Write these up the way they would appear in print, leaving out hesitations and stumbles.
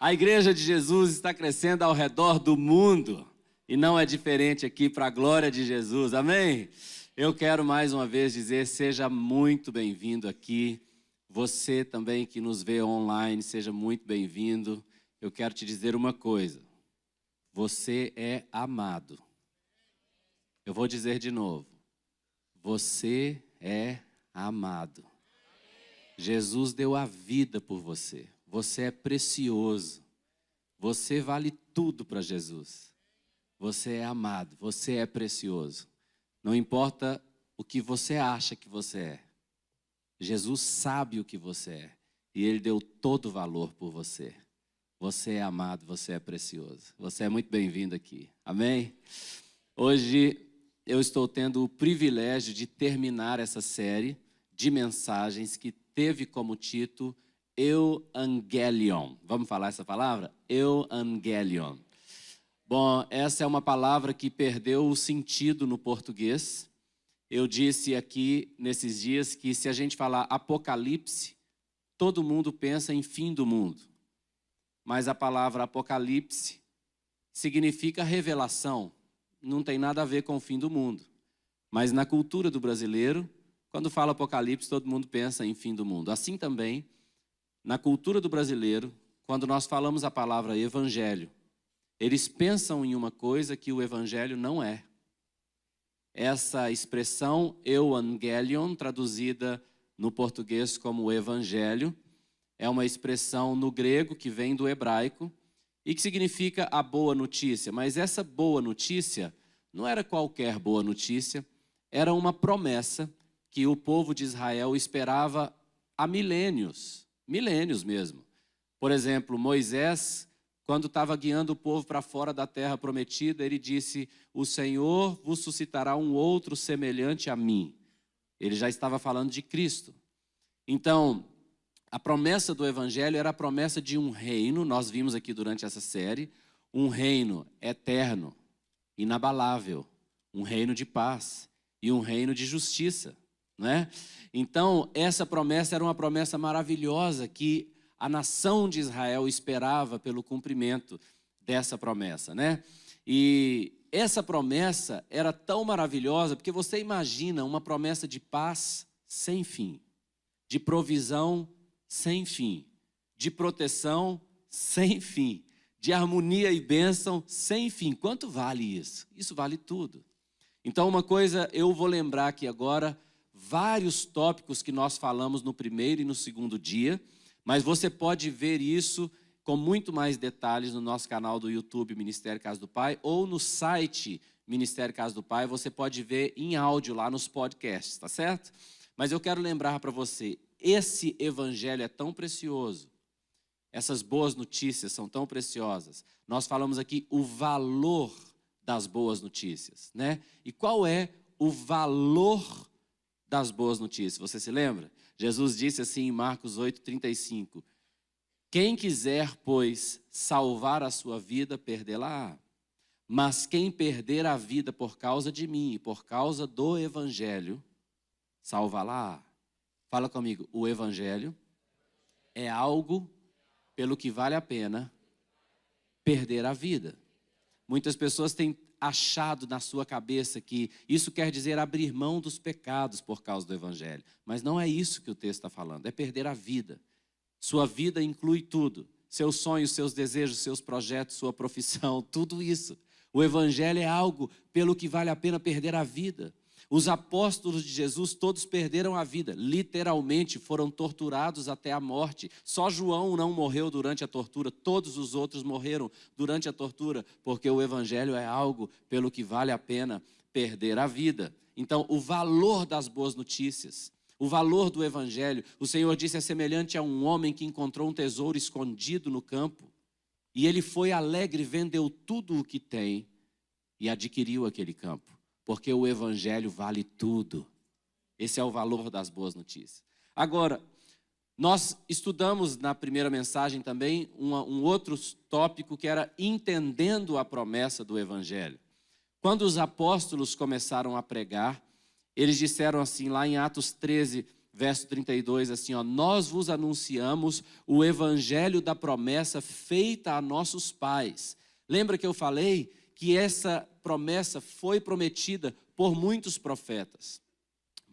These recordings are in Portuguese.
A Igreja de Jesus está crescendo ao redor do mundo e não é diferente aqui para a glória de Jesus, amém? Eu quero mais uma vez dizer, seja muito bem-vindo aqui. Você também que nos vê online, seja muito bem-vindo. Eu quero te dizer uma coisa, você é amado. Eu vou dizer de novo, você é amado. Jesus deu a vida por você. Você é precioso. Você vale tudo para Jesus. Você é amado, você é precioso. Não importa o que você acha que você é. Jesus sabe o que você é. E Ele deu todo o valor por você. Você é amado, você é precioso. Você é muito bem-vindo aqui. Amém? Hoje eu estou tendo o privilégio de terminar essa série de mensagens que teve como título Euangelion. Vamos falar essa palavra? Euangelion. Bom, essa é uma palavra que perdeu o sentido no português. Eu disse aqui nesses dias que se a gente falar Apocalipse, todo mundo pensa em fim do mundo. Mas a palavra Apocalipse significa revelação. Não tem nada a ver com o fim do mundo. Mas na cultura do brasileiro, quando fala Apocalipse, todo mundo pensa em fim do mundo. Assim também, na cultura do brasileiro, quando nós falamos a palavra evangelho, eles pensam em uma coisa que o evangelho não é. Essa expressão euangelion, traduzida no português como evangelho, é uma expressão no grego que vem do hebraico e que significa a boa notícia. Mas essa boa notícia não era qualquer boa notícia, era uma promessa que o povo de Israel esperava há milênios mesmo. Por exemplo, Moisés, quando estava guiando o povo para fora da terra prometida, ele disse, o Senhor vos suscitará um outro semelhante a mim. Ele já estava falando de Cristo. Então, a promessa do Evangelho era a promessa de um reino, nós vimos aqui durante essa série, um reino eterno, inabalável, um reino de paz e um reino de justiça, né? Então, essa promessa era uma promessa maravilhosa que a nação de Israel esperava pelo cumprimento dessa promessa, né? E essa promessa era tão maravilhosa, porque você imagina uma promessa de paz sem fim, de provisão sem fim, de proteção sem fim, de harmonia e bênção sem fim. Quanto vale isso? Isso vale tudo. Então, uma coisa eu vou lembrar aqui agora, vários tópicos que nós falamos no primeiro e no segundo dia, mas você pode ver isso com muito mais detalhes no nosso canal do YouTube Ministério Casa do Pai ou no site Ministério Casa do Pai, você pode ver em áudio lá nos podcasts, tá certo? Mas eu quero lembrar para você, esse evangelho é tão precioso, essas boas notícias são tão preciosas. Nós falamos aqui o valor das boas notícias, né? E qual é o valor das boas notícias? Você se lembra? Jesus disse assim em Marcos 8:35, quem quiser, pois, salvar a sua vida, perdê-la-á. Mas quem perder a vida por causa de mim e por causa do evangelho, salvá-la-á. Fala comigo, o evangelho é algo pelo que vale a pena perder a vida. Muitas pessoas têm achado na sua cabeça que isso quer dizer abrir mão dos pecados por causa do evangelho. Mas não é isso que o texto está falando, é perder a vida. Sua vida inclui tudo, seus sonhos, seus desejos, seus projetos, sua profissão, tudo isso. O evangelho é algo pelo que vale a pena perder a vida. Os apóstolos de Jesus todos perderam a vida, literalmente foram torturados até a morte. Só João não morreu durante a tortura, todos os outros morreram durante a tortura, porque o evangelho é algo pelo que vale a pena perder a vida. Então, o valor das boas notícias, o valor do evangelho, o Senhor disse, é semelhante a um homem que encontrou um tesouro escondido no campo, e ele foi alegre, vendeu tudo o que tem e adquiriu aquele campo. Porque o evangelho vale tudo. Esse é o valor das boas notícias. Agora, nós estudamos na primeira mensagem também um outro tópico que era entendendo a promessa do evangelho. Quando os apóstolos começaram a pregar, eles disseram assim, lá em Atos 13, verso 32, assim, ó, nós vos anunciamos o evangelho da promessa feita a nossos pais. Lembra que eu falei que essa promessa foi prometida por muitos profetas?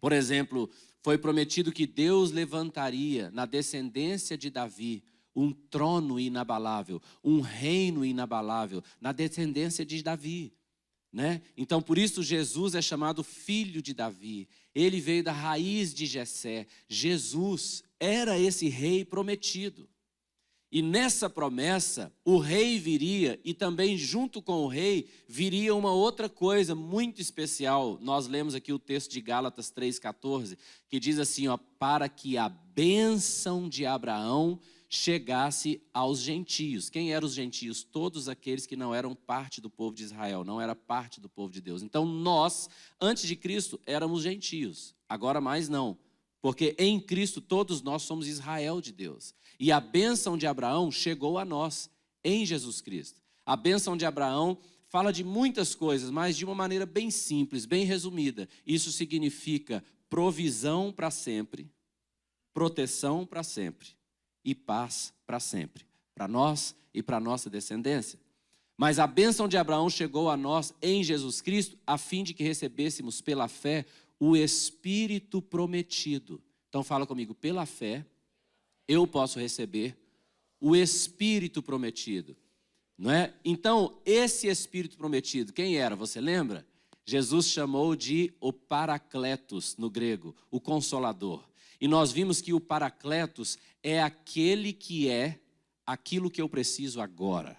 Por exemplo, foi prometido que Deus levantaria na descendência de Davi um trono inabalável, um reino inabalável, na descendência de Davi, né? Então, por isso Jesus é chamado filho de Davi. Ele veio da raiz de Jessé. Jesus era esse rei prometido. E nessa promessa, o rei viria, e também junto com o rei, viria uma outra coisa muito especial. Nós lemos aqui o texto de Gálatas 3,14, que diz assim, ó, para que a bênção de Abraão chegasse aos gentios. Quem eram os gentios? Todos aqueles que não eram parte do povo de Israel, não era parte do povo de Deus. Então nós, antes de Cristo, éramos gentios, agora mais não. Porque em Cristo todos nós somos Israel de Deus. E a bênção de Abraão chegou a nós em Jesus Cristo. A bênção de Abraão fala de muitas coisas, mas de uma maneira bem simples, bem resumida. Isso significa provisão para sempre, proteção para sempre e paz para sempre, para nós e para a nossa descendência. Mas a bênção de Abraão chegou a nós em Jesus Cristo, a fim de que recebêssemos pela fé o Espírito prometido. Então fala comigo, pela fé eu posso receber o Espírito prometido, não é? Então esse Espírito prometido, quem era? Você lembra? Jesus chamou de o Paracletos no grego, o Consolador. E nós vimos que o Paracletos é aquele que é aquilo que eu preciso agora.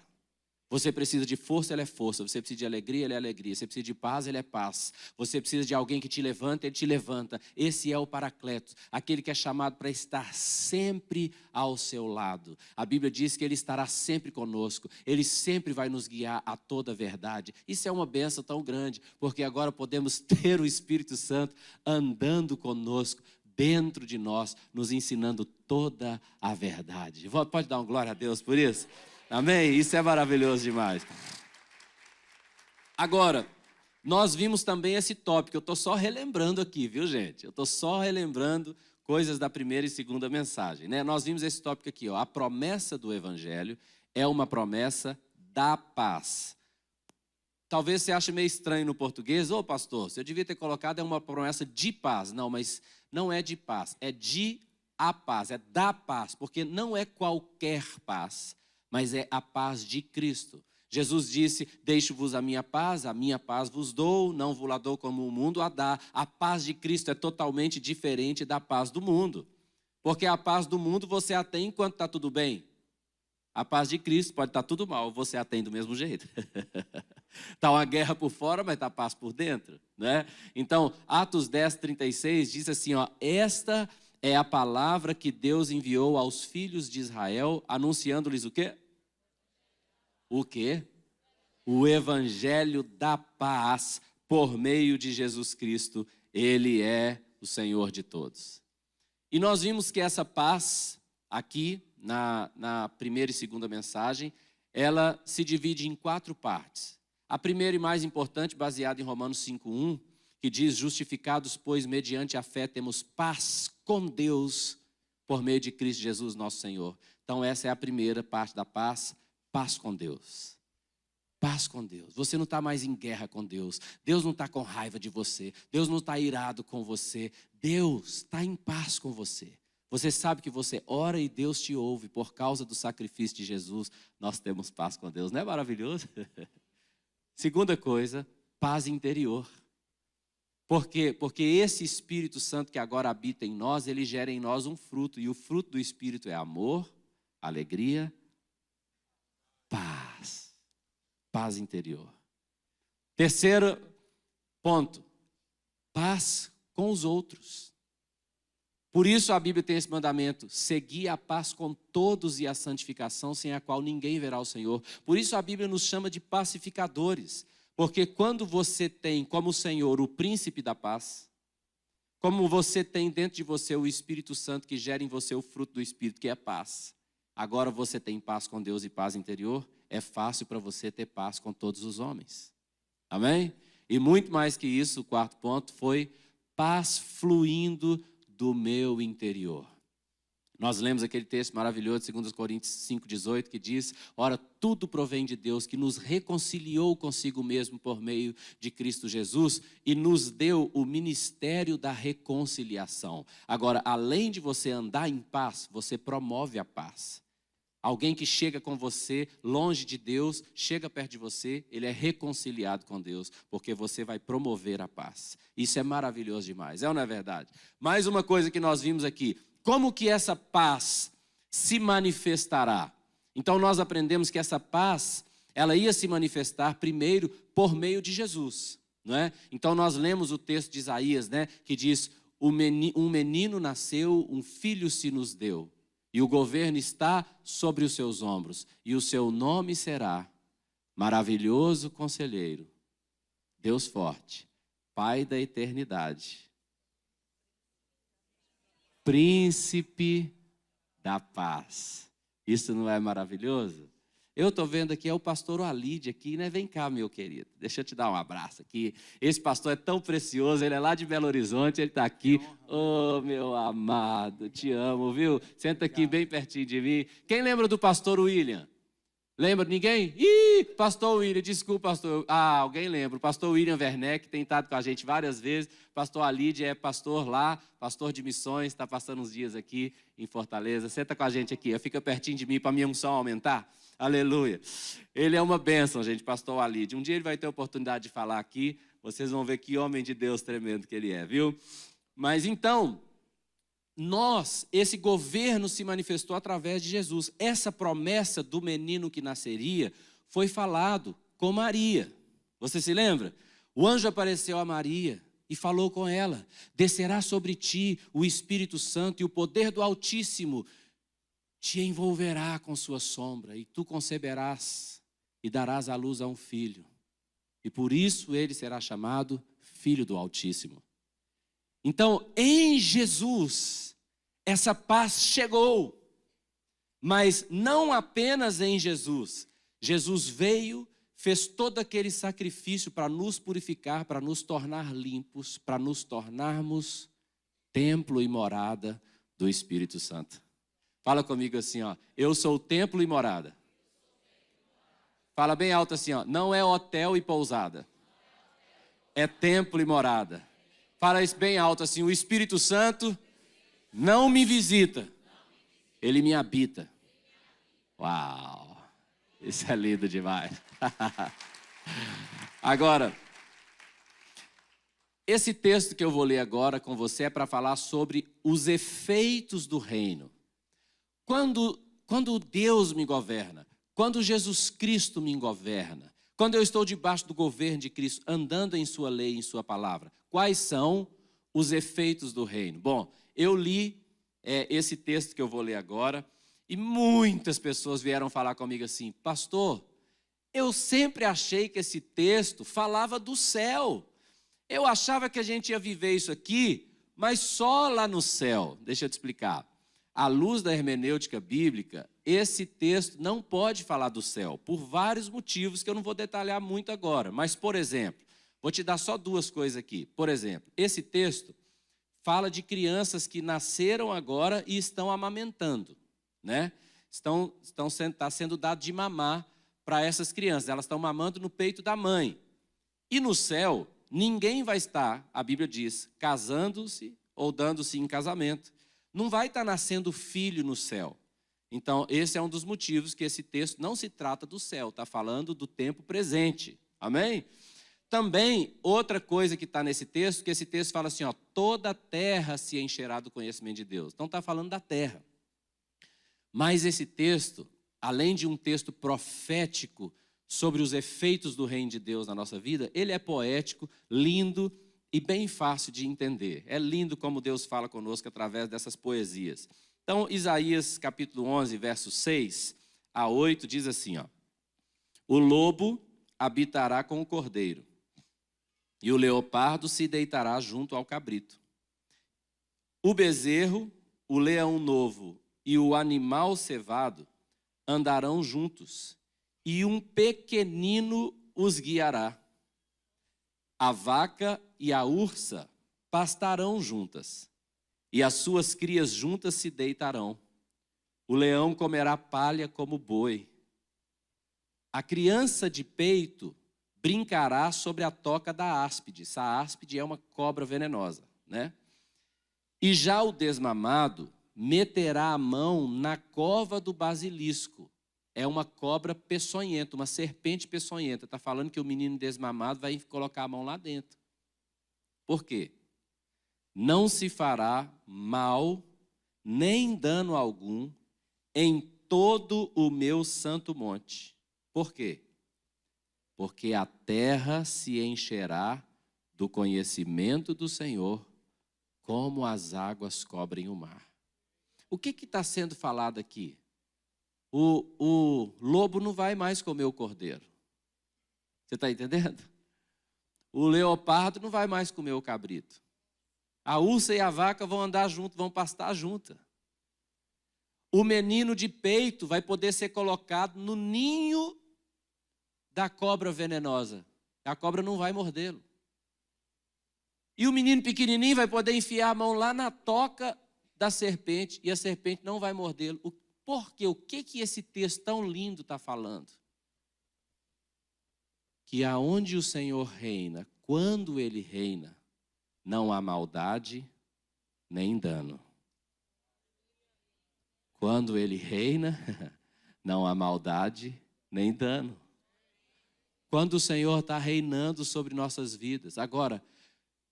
Você precisa de força, ele é força. Você precisa de alegria, ele é alegria. Você precisa de paz, ele é paz. Você precisa de alguém que te levanta, ele te levanta. Esse é o Paracletos, aquele que é chamado para estar sempre ao seu lado. A Bíblia diz que ele estará sempre conosco. Ele sempre vai nos guiar a toda a verdade. Isso é uma bênção tão grande, porque agora podemos ter o Espírito Santo andando conosco, dentro de nós, nos ensinando toda a verdade. Pode dar uma glória a Deus por isso? Amém? Isso é maravilhoso demais. Agora, nós vimos também esse tópico. Eu estou só relembrando aqui, viu, gente? Eu estou só relembrando coisas da primeira e segunda mensagem, né? Nós vimos esse tópico aqui, ó. A promessa do Evangelho é uma promessa da paz. Talvez você ache meio estranho no português. Ô, pastor, você devia ter colocado é uma promessa de paz. Não, mas não é de paz. É de a paz, é da paz. Porque não é qualquer paz, mas é a paz de Cristo. Jesus disse, deixo-vos a minha paz vos dou, não vos la dou como o mundo a dá. A paz de Cristo é totalmente diferente da paz do mundo. Porque a paz do mundo você a tem enquanto está tudo bem. A paz de Cristo pode estar tudo mal, você a tem do mesmo jeito. Está uma guerra por fora, mas está paz por dentro, né? Então, Atos 10:36 diz assim, ó, esta é a palavra que Deus enviou aos filhos de Israel, anunciando-lhes o quê? O quê? O evangelho da paz por meio de Jesus Cristo. Ele é o Senhor de todos. E nós vimos que essa paz, aqui, na primeira e segunda mensagem, ela se divide em 4 partes. A primeira e mais importante, baseada em Romanos 5:1, que diz, justificados, pois, mediante a fé, temos paz com Deus, por meio de Cristo Jesus, nosso Senhor. Então, essa é a primeira parte da paz, paz com Deus. Paz com Deus. Você não está mais em guerra com Deus. Deus não está com raiva de você. Deus não está irado com você. Deus está em paz com você. Você sabe que você ora e Deus te ouve. Por causa do sacrifício de Jesus, nós temos paz com Deus. Não é maravilhoso? Segunda coisa, paz interior. Por quê? Porque esse Espírito Santo que agora habita em nós, ele gera em nós um fruto. E o fruto do Espírito é amor, alegria, paz. Paz interior. Terceiro ponto, paz com os outros. Por isso a Bíblia tem esse mandamento, seguir a paz com todos e a santificação, sem a qual ninguém verá o Senhor. Por isso a Bíblia nos chama de pacificadores. Porque quando você tem como Senhor o príncipe da paz, como você tem dentro de você o Espírito Santo que gera em você o fruto do Espírito, que é paz. Agora você tem paz com Deus e paz interior, é fácil para você ter paz com todos os homens. Amém? E muito mais que isso, o quarto ponto foi paz fluindo do meu interior. Nós lemos aquele texto maravilhoso de 2 Coríntios 5,18, que diz: ora, tudo provém de Deus, que nos reconciliou consigo mesmo por meio de Cristo Jesus e nos deu o ministério da reconciliação. Agora, além de você andar em paz, você promove a paz. Alguém que chega com você, longe de Deus, chega perto de você, ele é reconciliado com Deus, porque você vai promover a paz. Isso é maravilhoso demais, é ou não é verdade? Mais uma coisa que nós vimos aqui: como que essa paz se manifestará? Então nós aprendemos que essa paz, ela ia se manifestar primeiro por meio de Jesus, não é? Então nós lemos o texto de Isaías, né, que diz: um menino nasceu, um filho se nos deu, e o governo está sobre os seus ombros, e o seu nome será Maravilhoso Conselheiro, Deus Forte, Pai da Eternidade, Príncipe da Paz. Isso não é maravilhoso? Eu estou vendo aqui, é o pastor Alide aqui, né? Vem cá, meu querido, deixa eu te dar um abraço aqui. Esse pastor é tão precioso, ele é lá de Belo Horizonte, ele está aqui. Oh, meu amado, te amo, viu? Senta aqui bem pertinho de mim. Quem lembra do pastor William? Lembra? Ninguém? Ih, pastor William, desculpa, pastor. Ah, alguém lembra. O pastor William Werneck tem estado com a gente várias vezes. Pastor Alide é pastor lá, pastor de missões, está passando uns dias aqui em Fortaleza. Senta com a gente aqui, fica pertinho de mim para a minha unção aumentar. Aleluia. Ele é uma bênção, gente, pastor Alide. Um dia ele vai ter a oportunidade de falar aqui. Vocês vão ver que homem de Deus tremendo que ele é, viu? Mas então, esse governo se manifestou através de Jesus. Essa promessa do menino que nasceria foi falado com Maria. Você se lembra? O anjo apareceu a Maria e falou com ela: descerá sobre ti o Espírito Santo e o poder do Altíssimo te envolverá com sua sombra, e tu conceberás e darás à luz a um filho. E por isso ele será chamado Filho do Altíssimo. Então, em Jesus, essa paz chegou, mas não apenas em Jesus. Jesus veio, fez todo aquele sacrifício para nos purificar, para nos tornar limpos, para nos tornarmos templo e morada do Espírito Santo. Fala comigo assim, ó: eu sou o templo e morada. Fala bem alto assim, ó: não é hotel e pousada, é templo e morada. Fala isso bem alto assim: o Espírito Santo não me visita, ele me habita. Uau, isso é lindo demais. Agora, esse texto que eu vou ler agora com você é para falar sobre os efeitos do reino. Quando Deus me governa, quando Jesus Cristo me governa, quando eu estou debaixo do governo de Cristo, andando em sua lei, em sua palavra, quais são os efeitos do reino? Bom, eu li esse texto que eu vou ler agora, e muitas pessoas vieram falar comigo assim: pastor, eu sempre achei que esse texto falava do céu. Eu achava que a gente ia viver isso aqui, mas só lá no céu. Deixa eu te explicar. À luz da hermenêutica bíblica, esse texto não pode falar do céu, por vários motivos que eu não vou detalhar muito agora. Mas, por exemplo, vou te dar só duas coisas aqui. Por exemplo, esse texto fala de crianças que nasceram agora e estão amamentando, né? Está sendo dado de mamar para essas crianças. Elas estão mamando no peito da mãe. E no céu, ninguém vai estar, a Bíblia diz, casando-se ou dando-se em casamento. Não vai estar nascendo filho no céu. Então, esse é um dos motivos que esse texto não se trata do céu, está falando do tempo presente. Amém? Também, outra coisa que está nesse texto, que esse texto fala assim, ó: toda a terra se encherá do conhecimento de Deus. Então, está falando da terra. Mas esse texto, além de um texto profético sobre os efeitos do reino de Deus na nossa vida, ele é poético, lindo e bem fácil de entender. É lindo como Deus fala conosco através dessas poesias. Então, Isaías capítulo 11, versos 6 a 8, diz assim, ó: o lobo habitará com o cordeiro, e o leopardo se deitará junto ao cabrito. O bezerro, o leão novo e o animal cevado andarão juntos, e um pequenino os guiará. A vaca e a ursa pastarão juntas, e as suas crias juntas se deitarão. O leão comerá palha como boi. A criança de peito brincará sobre a toca da áspide. Essa áspide é uma cobra venenosa, né? E já o desmamado meterá a mão na cova do basilisco. É uma cobra peçonhenta, uma serpente peçonhenta. Está falando que o menino desmamado vai colocar a mão lá dentro. Por quê? Não se fará mal, nem dano algum, em todo o meu santo monte. Por quê? Porque a terra se encherá do conhecimento do Senhor, como as águas cobrem o mar. O que está sendo falado aqui? O lobo não vai mais comer o cordeiro. Você está entendendo? O leopardo não vai mais comer o cabrito. A ursa e a vaca vão andar junto, vão pastar juntas. O menino de peito vai poder ser colocado no ninho da cobra venenosa. A cobra não vai mordê-lo. E o menino pequenininho vai poder enfiar a mão lá na toca da serpente e a serpente não vai mordê-lo. Por quê? O que esse texto tão lindo está falando? Que aonde o Senhor reina, quando Ele reina, não há maldade nem dano. Quando Ele reina, não há maldade nem dano. Quando o Senhor está reinando sobre nossas vidas. Agora,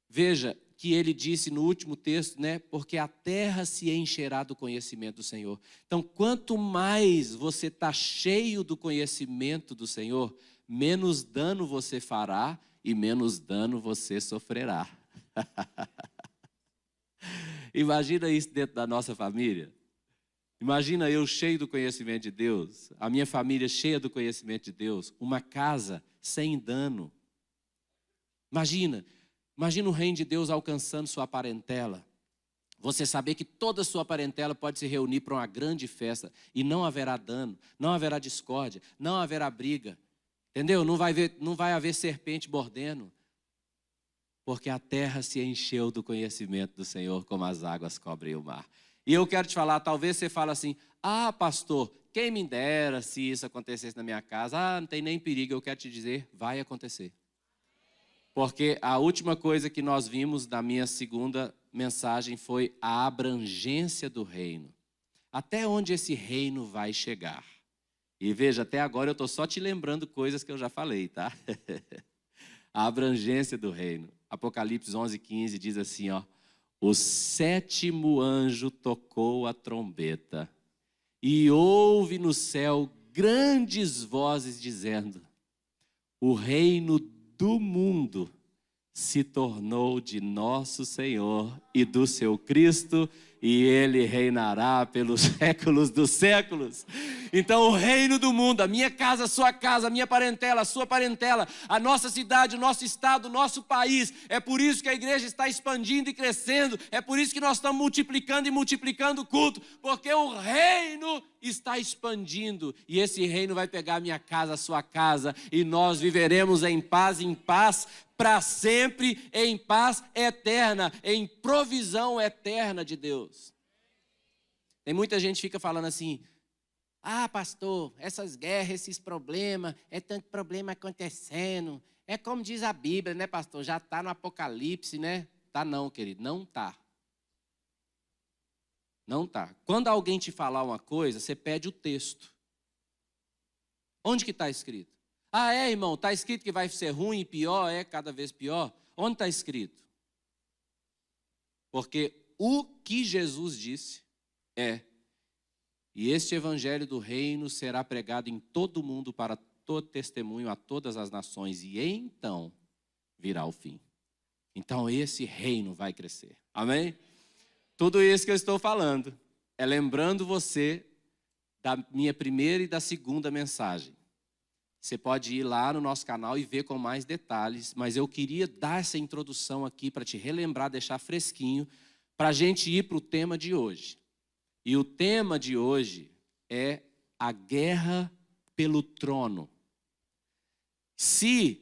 veja que Ele disse no último texto, né? Porque a terra se encherá do conhecimento do Senhor. Então, quanto mais você está cheio do conhecimento do Senhor, menos dano você fará e menos dano você sofrerá. Imagina isso dentro da nossa família. Imagina eu cheio do conhecimento de Deus, a minha família cheia do conhecimento de Deus, uma casa sem dano. Imagina o reino de Deus alcançando sua parentela. Você saber que toda a sua parentela pode se reunir para uma grande festa e não haverá dano, não haverá discórdia, não haverá briga. Entendeu? Não vai haver serpente mordendo. Porque a terra se encheu do conhecimento do Senhor, como as águas cobrem o mar. E eu quero te falar, talvez você fale assim, pastor, quem me dera se isso acontecesse na minha casa, não tem nem perigo, eu quero te dizer, vai acontecer. Porque a última coisa que nós vimos na minha segunda mensagem foi a abrangência do reino. Até onde esse reino vai chegar? E veja, até agora eu estou só te lembrando coisas que eu já falei, tá? A abrangência do reino. Apocalipse 11:15 diz assim, ó. O sétimo anjo tocou a trombeta e houve no céu grandes vozes dizendo: o reino do mundo se tornou de nosso Senhor e do seu Cristo, e Ele reinará pelos séculos dos séculos. Então o reino do mundo, a minha casa, a sua casa, a minha parentela, a sua parentela, a nossa cidade, o nosso estado, o nosso país, é por isso que a igreja está expandindo e crescendo, é por isso que nós estamos multiplicando e multiplicando o culto, porque o reino está expandindo, e esse reino vai pegar a minha casa, a sua casa, e nós viveremos em paz, para sempre, em paz eterna, em provisão eterna de Deus. Tem muita gente que fica falando assim, pastor, essas guerras, esses problemas, é tanto problema acontecendo, é como diz a Bíblia, né, pastor, já está no Apocalipse, né? Tá não, querido, não está. Não está. Quando alguém te falar uma coisa, você pede o texto. Onde que está escrito? Irmão, está escrito que vai ser ruim e pior, cada vez pior. Onde está escrito? Porque o que Jesus disse e este evangelho do reino será pregado em todo o mundo para todo testemunho a todas as nações, e então virá o fim. Então esse reino vai crescer. Amém? Tudo isso que eu estou falando é lembrando você da minha primeira e da segunda mensagem. Você pode ir lá no nosso canal e ver com mais detalhes, mas eu queria dar essa introdução aqui para te relembrar, deixar fresquinho, para a gente ir para o tema de hoje. E o tema de hoje é a guerra pelo trono. Se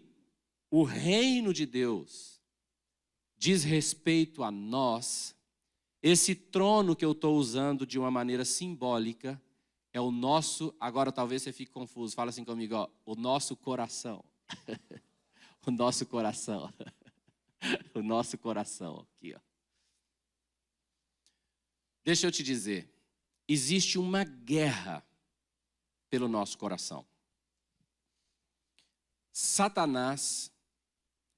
o reino de Deus diz respeito a nós, Esse trono que eu estou usando de uma maneira simbólica é o nosso, agora talvez você fique confuso, fala assim comigo, ó, o nosso coração. O nosso coração. O nosso coração, aqui, ó. Deixa eu te dizer, existe uma guerra pelo nosso coração. Satanás,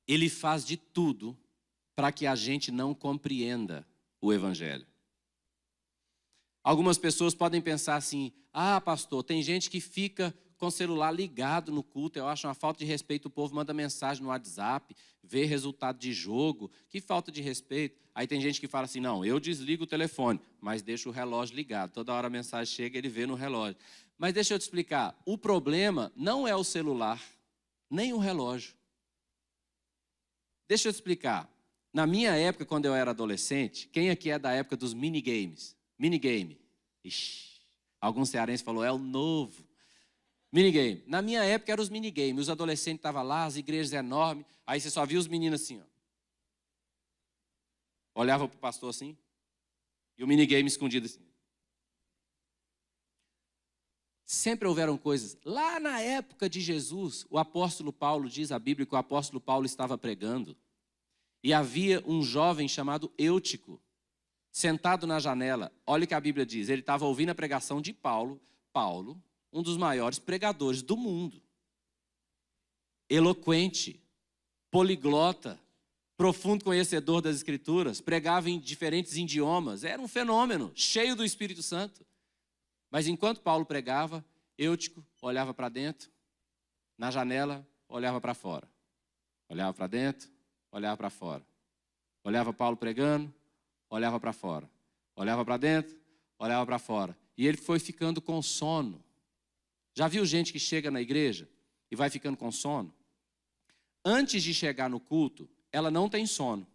ele faz de tudo para que a gente não compreenda o Evangelho. Algumas pessoas podem pensar assim, pastor, tem gente que fica com o celular ligado no culto, eu acho uma falta de respeito, o povo manda mensagem no WhatsApp, vê resultado de jogo, que falta de respeito. Aí tem gente que fala assim, não, eu desligo o telefone, mas deixo o relógio ligado, toda hora a mensagem chega, ele vê no relógio. Mas deixa eu te explicar, o problema não é o celular, nem o relógio. Deixa eu te explicar, na minha época, quando eu era adolescente, quem aqui é da época dos minigames? Minigame. Ixi, algum cearense falou, é o novo. Minigame. Na minha época eram os minigames. Os adolescentes estavam lá, as igrejas enormes. Aí você só via os meninos assim, ó. Olhava para o pastor assim. E o minigame escondido assim. Sempre houveram coisas. Lá na época de Jesus, o apóstolo Paulo, diz a Bíblia, que o apóstolo Paulo estava pregando. E havia um jovem chamado Eutico, sentado na janela. Olha o que a Bíblia diz. Ele estava ouvindo a pregação de Paulo. Paulo, um dos maiores pregadores do mundo. Eloquente, poliglota, profundo conhecedor das Escrituras, pregava em diferentes idiomas. Era um fenômeno, cheio do Espírito Santo. Mas enquanto Paulo pregava, Eutico olhava para dentro, na janela, olhava para fora. Olhava para dentro, olhava para fora. Olhava Paulo pregando, olhava para fora. Olhava para dentro, olhava para fora. E ele foi ficando com sono. Já viu gente que chega na igreja e vai ficando com sono? Antes de chegar no culto, ela não tem sono.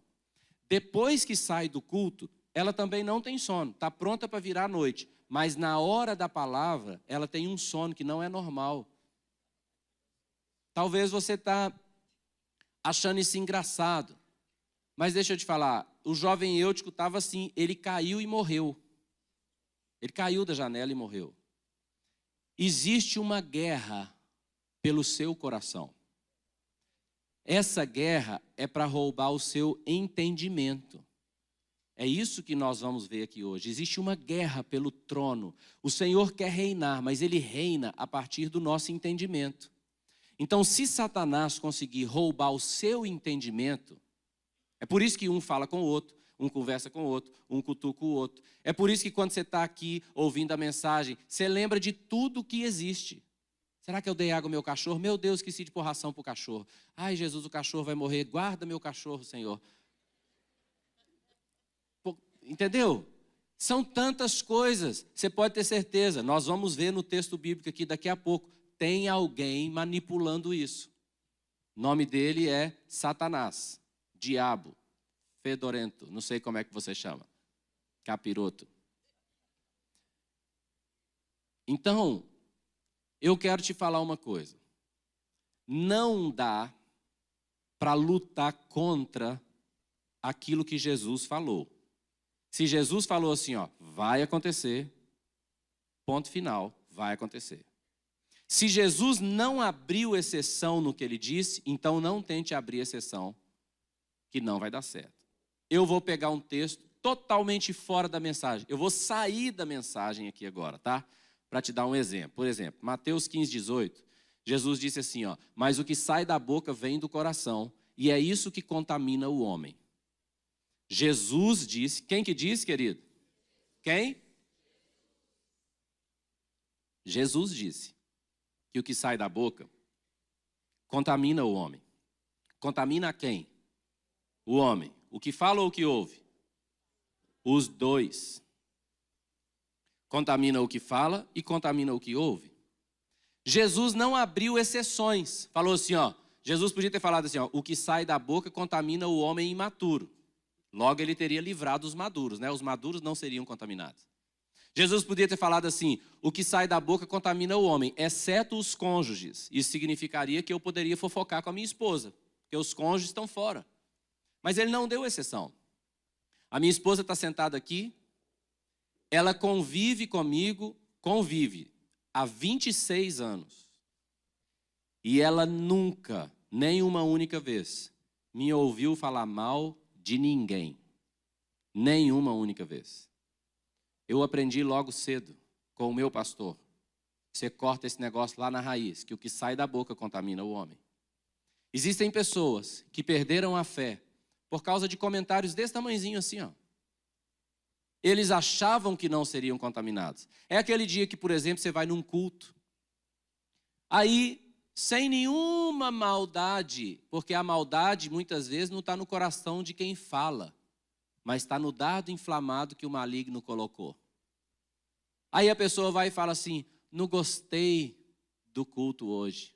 Depois que sai do culto, ela também não tem sono. Está pronta para virar a noite. Mas na hora da palavra, ela tem um sono que não é normal. Talvez você está achando isso engraçado. Mas deixa eu te falar, o jovem Eutico estava assim, ele caiu e morreu. Ele caiu da janela e morreu. Existe uma guerra pelo seu coração. Essa guerra é para roubar o seu entendimento. É isso que nós vamos ver aqui hoje. Existe uma guerra pelo trono. O Senhor quer reinar, mas Ele reina a partir do nosso entendimento. Então, se Satanás conseguir roubar o seu entendimento, é por isso que um fala com o outro, um conversa com o outro, um cutuca o outro. É por isso que quando você está aqui ouvindo a mensagem, você lembra de tudo que existe. Será que eu dei água ao meu cachorro? Meu Deus, esqueci de pôr ração para o cachorro. Ai, Jesus, o cachorro vai morrer. Guarda meu cachorro, Senhor. Entendeu? São tantas coisas. Você pode ter certeza. Nós vamos ver no texto bíblico aqui daqui a pouco. Tem alguém manipulando isso. O nome dele é Satanás, diabo, fedorento. Não sei como é que você chama. Capiroto. Então, eu quero te falar uma coisa. Não dá para lutar contra aquilo que Jesus falou. Se Jesus falou assim, ó, vai acontecer, ponto final, vai acontecer. Se Jesus não abriu exceção no que ele disse, então não tente abrir exceção, que não vai dar certo. Eu vou pegar um texto totalmente fora da mensagem. Eu vou sair da mensagem aqui agora, tá? Para te dar um exemplo. Por exemplo, Mateus 15, 18, Jesus disse assim, ó, mas o que sai da boca vem do coração, e é isso que contamina o homem. Jesus disse, quem que disse, querido? Quem? Jesus disse que o que sai da boca contamina o homem. Contamina quem? O homem. O que fala ou o que ouve? Os dois. Contamina o que fala e contamina o que ouve. Jesus não abriu exceções. Falou assim, ó, Jesus podia ter falado assim, ó, o que sai da boca contamina o homem imaturo. Logo ele teria livrado os maduros, né? Os maduros não seriam contaminados. Jesus podia ter falado assim, o que sai da boca contamina o homem, exceto os cônjuges. Isso significaria que eu poderia fofocar com a minha esposa, porque os cônjuges estão fora. Mas ele não deu exceção. A minha esposa está sentada aqui, ela convive comigo, há 26 anos. E ela nunca, nem uma única vez, me ouviu falar mal de ninguém. Nenhuma única vez. Eu aprendi logo cedo com o meu pastor. Você corta esse negócio lá na raiz, que o que sai da boca contamina o homem. Existem pessoas que perderam a fé por causa de comentários desse tamanhozinho assim, ó. Eles achavam que não seriam contaminados. É aquele dia que, por exemplo, você vai num culto. Aí, sem nenhuma maldade, porque a maldade muitas vezes não está no coração de quem fala, mas está no dardo inflamado que o maligno colocou. Aí a pessoa vai e fala assim, não gostei do culto hoje.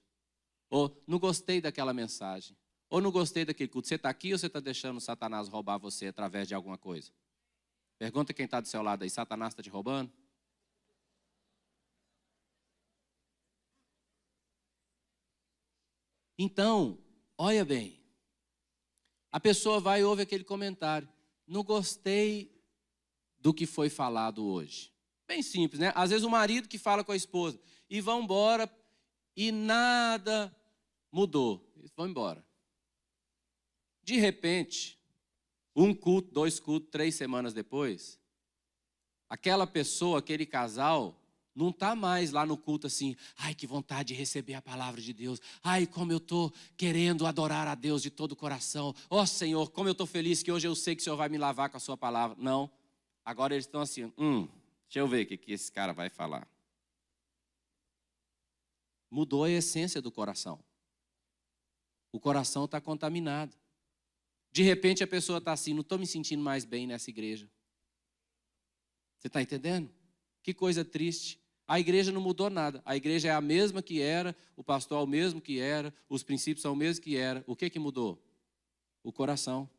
Ou não gostei daquela mensagem. Ou não gostei daquele culto. Você está aqui ou você está deixando Satanás roubar você através de alguma coisa? Pergunta quem está do seu lado aí, Satanás está te roubando? Então, olha bem. A pessoa vai e ouve aquele comentário. Não gostei do que foi falado hoje. Bem simples, né? Às vezes o marido que fala com a esposa e vão embora e nada mudou. Eles vão embora. De repente, um culto, 2 cultos, 3 semanas depois, aquela pessoa, aquele casal, não está mais lá no culto assim, ai, que vontade de receber a palavra de Deus, ai, como eu estou querendo adorar a Deus de todo o coração, ó Senhor, como eu estou feliz que hoje eu sei que o Senhor vai me lavar com a sua palavra. Não, agora eles estão assim, deixa eu ver o que esse cara vai falar. Mudou a essência do coração. O coração está contaminado. De repente a pessoa está assim, não estou me sentindo mais bem nessa igreja. Você está entendendo? Que coisa triste. A igreja não mudou nada. A igreja é a mesma que era, o pastor é o mesmo que era, os princípios são o mesmo que era. O que mudou? O coração.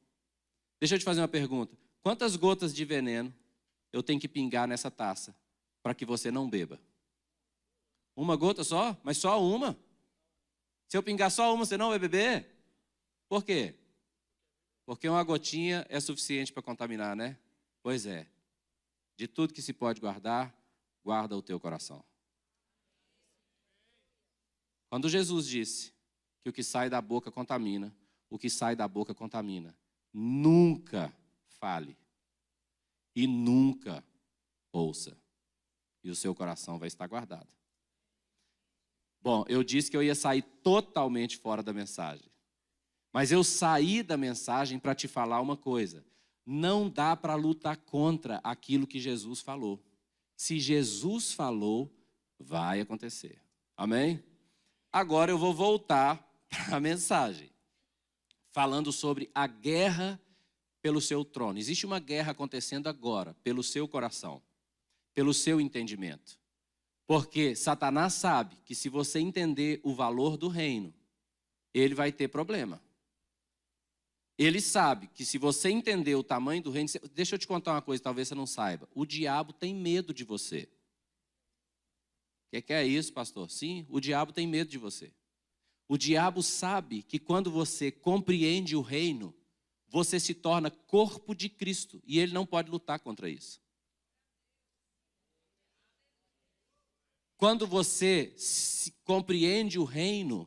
Deixa eu te fazer uma pergunta. Quantas gotas de veneno eu tenho que pingar nessa taça para que você não beba? Uma gota só? Mas só uma? Se eu pingar só uma, você não vai beber? Por quê? Porque uma gotinha é suficiente para contaminar, né? Pois é. De tudo que se pode guardar, guarda o teu coração. Quando Jesus disse que o que sai da boca contamina, o que sai da boca contamina, nunca fale e nunca ouça. E o seu coração vai estar guardado. Bom, eu disse que eu ia sair totalmente fora da mensagem. Mas eu saí da mensagem para te falar uma coisa. Não dá para lutar contra aquilo que Jesus falou. Se Jesus falou, vai acontecer. Amém? Agora eu vou voltar para a mensagem. Falando sobre a guerra pelo seu trono. Existe uma guerra acontecendo agora, pelo seu coração, pelo seu entendimento. Porque Satanás sabe que se você entender o valor do reino, ele vai ter problema. Ele sabe que se você entender o tamanho do reino... Deixa eu te contar uma coisa, talvez você não saiba. O diabo tem medo de você. O que é isso, pastor? Sim, o diabo tem medo de você. O diabo sabe que quando você compreende o reino, você se torna corpo de Cristo. E ele não pode lutar contra isso. Quando você compreende o reino,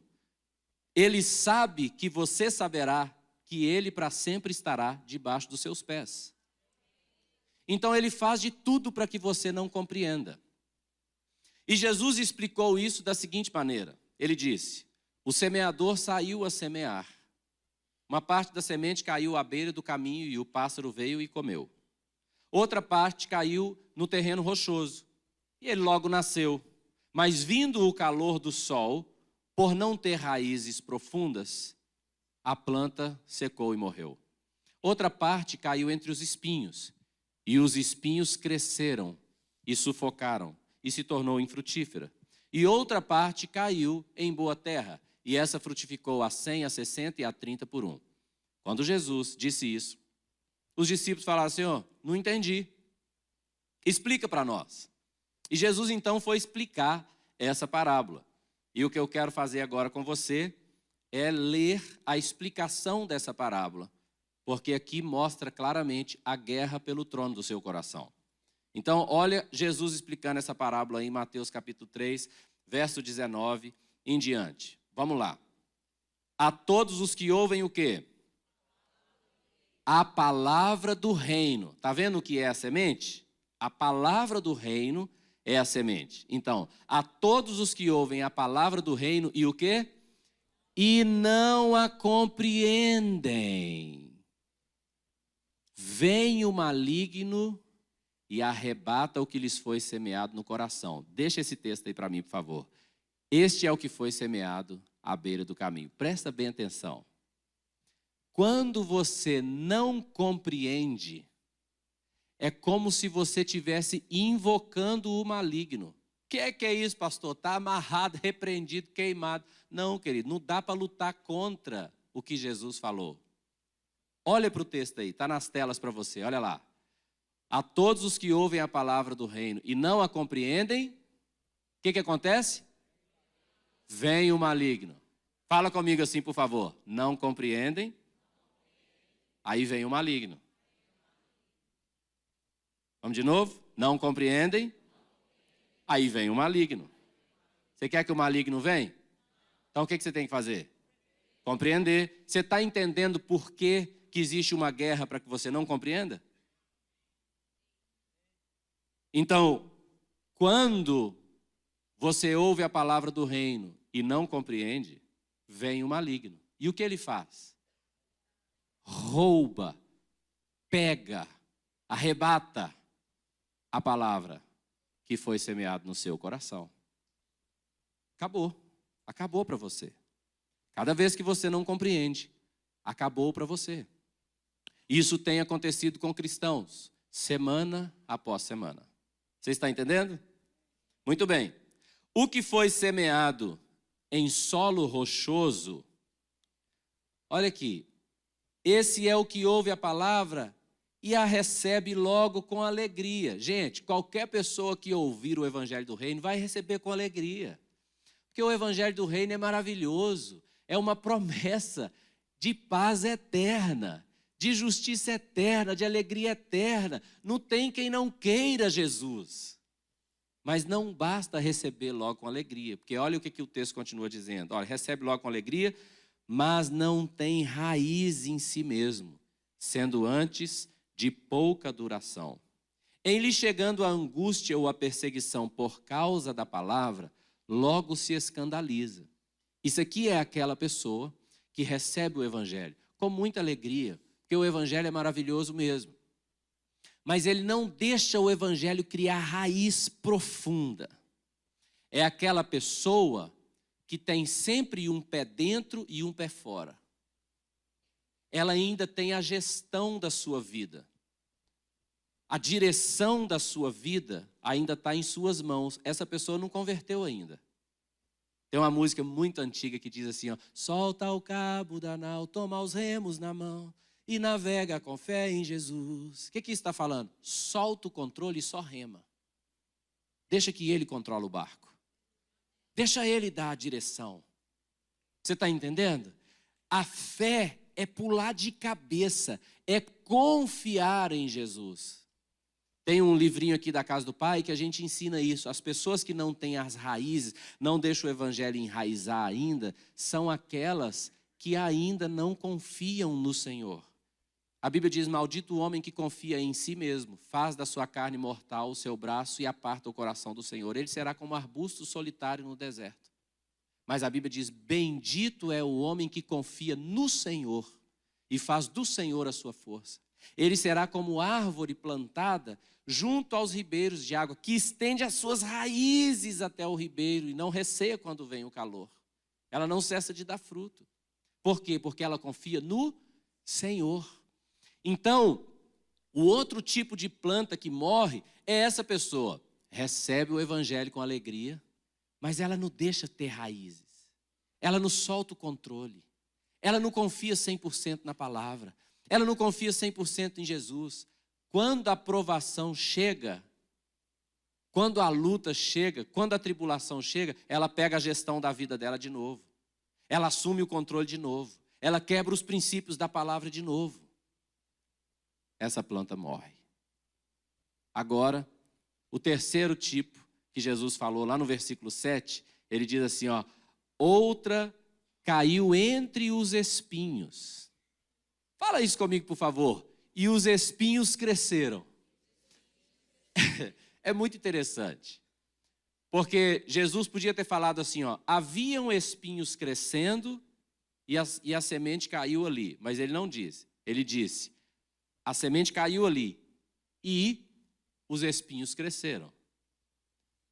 ele sabe que você saberá que ele para sempre estará debaixo dos seus pés. Então ele faz de tudo para que você não compreenda. E Jesus explicou isso da seguinte maneira. Ele disse, o semeador saiu a semear. Uma parte da semente caiu à beira do caminho e o pássaro veio e comeu. Outra parte caiu no terreno rochoso e ele logo nasceu. Mas vindo o calor do sol, por não ter raízes profundas, a planta secou e morreu. Outra parte caiu entre os espinhos, e os espinhos cresceram e sufocaram, e se tornou infrutífera. E outra parte caiu em boa terra, e essa frutificou a 100, a 60 e a 30 por 1. Quando Jesus disse isso, os discípulos falaram, Senhor, não entendi. Explica para nós. E Jesus então foi explicar essa parábola. E o que eu quero fazer agora com você é ler a explicação dessa parábola. porque aqui mostra claramente a guerra pelo trono do seu coração. Então, olha Jesus explicando essa parábola aí em Mateus capítulo 3, verso 19 em diante. Vamos lá. A todos os que ouvem o quê? A palavra do reino. Está vendo o que é a semente? A palavra do reino é a semente. Então, a todos os que ouvem a palavra do reino e o quê? E não a compreendem. Vem o maligno e arrebata o que lhes foi semeado no coração. Deixa esse texto aí para mim, por favor. Este é o que foi semeado à beira do caminho. Presta bem atenção. Quando você não compreende, é como se você estivesse invocando o maligno. O que é isso, pastor? Está amarrado, repreendido, queimado. Não, querido, não dá para lutar contra o que Jesus falou. Olha para o texto aí, está nas telas para você, olha lá. A todos os que ouvem a palavra do reino e não a compreendem, o que acontece? Vem o maligno. Fala comigo assim, por favor. Não compreendem, aí vem o maligno. Vamos de novo? Não compreendem, aí vem o maligno. Você quer que o maligno venha? Então o que você tem que fazer? Compreender. Você está entendendo por que existe uma guerra para que você não compreenda? Então, quando você ouve a palavra do reino e não compreende, vem o maligno. E o que ele faz? Rouba, pega, arrebata a palavra que foi semeada no seu coração. Acabou para você. Cada vez que você não compreende, acabou para você. Isso tem acontecido com cristãos, semana após semana. Você está entendendo? Muito bem. O que foi semeado em solo rochoso, olha aqui, esse é o que ouve a palavra e a recebe logo com alegria. Gente, qualquer pessoa que ouvir o evangelho do reino vai receber com alegria. Porque o evangelho do reino é maravilhoso, é uma promessa de paz eterna, de justiça eterna, de alegria eterna. Não tem quem não queira Jesus. Mas não basta receber logo com alegria, porque olha o que o texto continua dizendo. Olha, recebe logo com alegria, mas não tem raiz em si mesmo, sendo antes de pouca duração. Em lhe chegando a angústia ou a perseguição por causa da palavra, logo se escandaliza. Isso aqui é aquela pessoa que recebe o evangelho com muita alegria, porque o evangelho é maravilhoso mesmo. Mas ele não deixa o evangelho criar raiz profunda. É aquela pessoa que tem sempre um pé dentro e um pé fora. Ela ainda tem a gestão da sua vida. A direção da sua vida ainda está em suas mãos. Essa pessoa não converteu ainda. Tem uma música muito antiga que diz assim, ó, solta o cabo da nau, toma os remos na mão e navega com fé em Jesus. O que isso está falando? Solta o controle e só rema. Deixa que ele controla o barco. Deixa ele dar a direção. Você está entendendo? A fé é pular de cabeça, é confiar em Jesus. Tem um livrinho aqui da Casa do Pai que a gente ensina isso. As pessoas que não têm as raízes, não deixam o evangelho enraizar ainda, são aquelas que ainda não confiam no Senhor. A Bíblia diz, maldito o homem que confia em si mesmo, faz da sua carne mortal o seu braço e aparta o coração do Senhor. Ele será como arbusto solitário no deserto. Mas a Bíblia diz, bendito é o homem que confia no Senhor e faz do Senhor a sua força. Ele será como árvore plantada junto aos ribeiros de água, que estende as suas raízes até o ribeiro e não receia quando vem o calor. Ela não cessa de dar fruto. Por quê? Porque ela confia no Senhor. Então, o outro tipo de planta que morre é essa pessoa. Recebe o evangelho com alegria, mas ela não deixa ter raízes. Ela não solta o controle. Ela não confia 100% na palavra. Ela não confia 100% em Jesus. Quando a provação chega, quando a luta chega, quando a tribulação chega, ela pega a gestão da vida dela de novo. Ela assume o controle de novo. Ela quebra os princípios da palavra de novo. essa planta morre. Agora, o terceiro tipo que Jesus falou lá no versículo 7, ele diz assim, ó, outra caiu entre os espinhos. Fala isso comigo, por favor. E os espinhos cresceram. É muito interessante. Porque Jesus podia ter falado assim, ó, haviam espinhos crescendo e a semente caiu ali. Mas ele não disse. Ele disse, a semente caiu ali e os espinhos cresceram.